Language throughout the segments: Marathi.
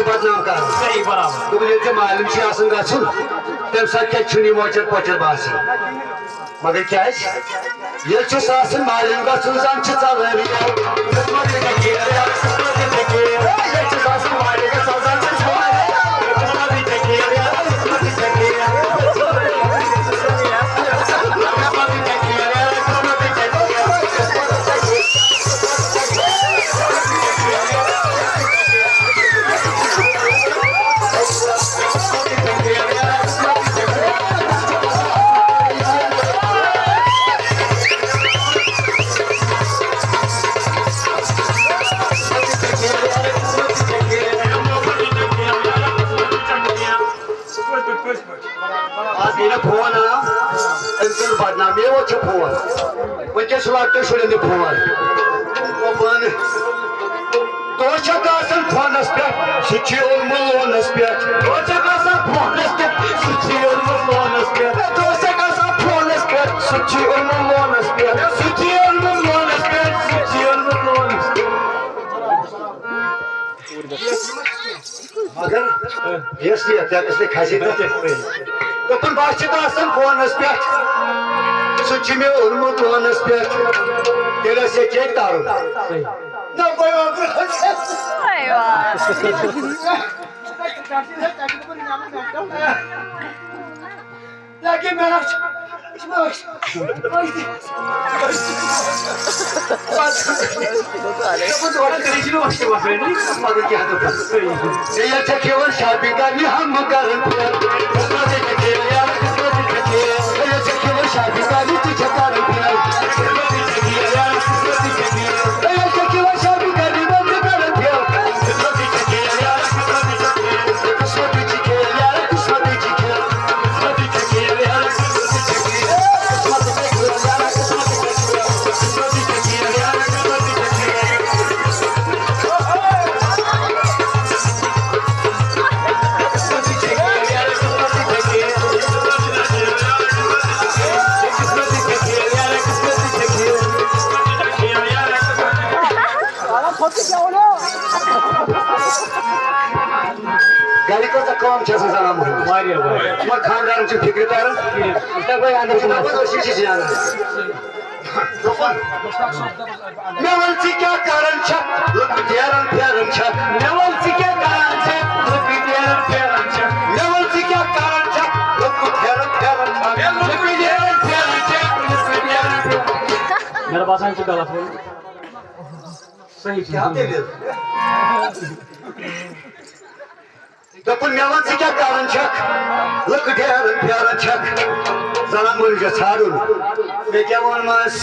बदनाम कर सही बराबर तो मालूम से आसन गम तम सा क्या मोचर पोचर बासन मगर क्या मालूम गम फोन बदनाम ये वो फोन वनस लकट शुरन फोन फोन फोनस पे लोनस पे फोनस पे लोनस पे फोनस पे लोनस पे लोनस पे मगर यस खासी दोपन बस फोनस पे मे ओनमुत लोनस पे तेल तर शॉपिंग करनी हम शादी करनी तुझे गाड़ी को कम जाना खानदार फिक्र तर मे वन क्या कारण फेरन फेरन मे वन क्या कारण मे वन क्या कारण फेरन फेरन मेरा बासान गलत हो सही दोपन मे वन क्या कारण लकट हेरन फेरन जनान मोल छाड़न मे क्या वनमस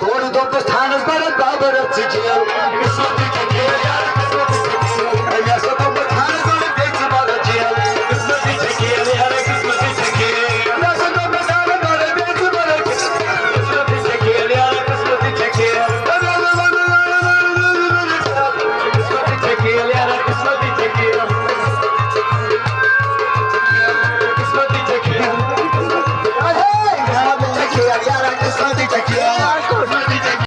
तोड़ दोपस थानस बरत बाबर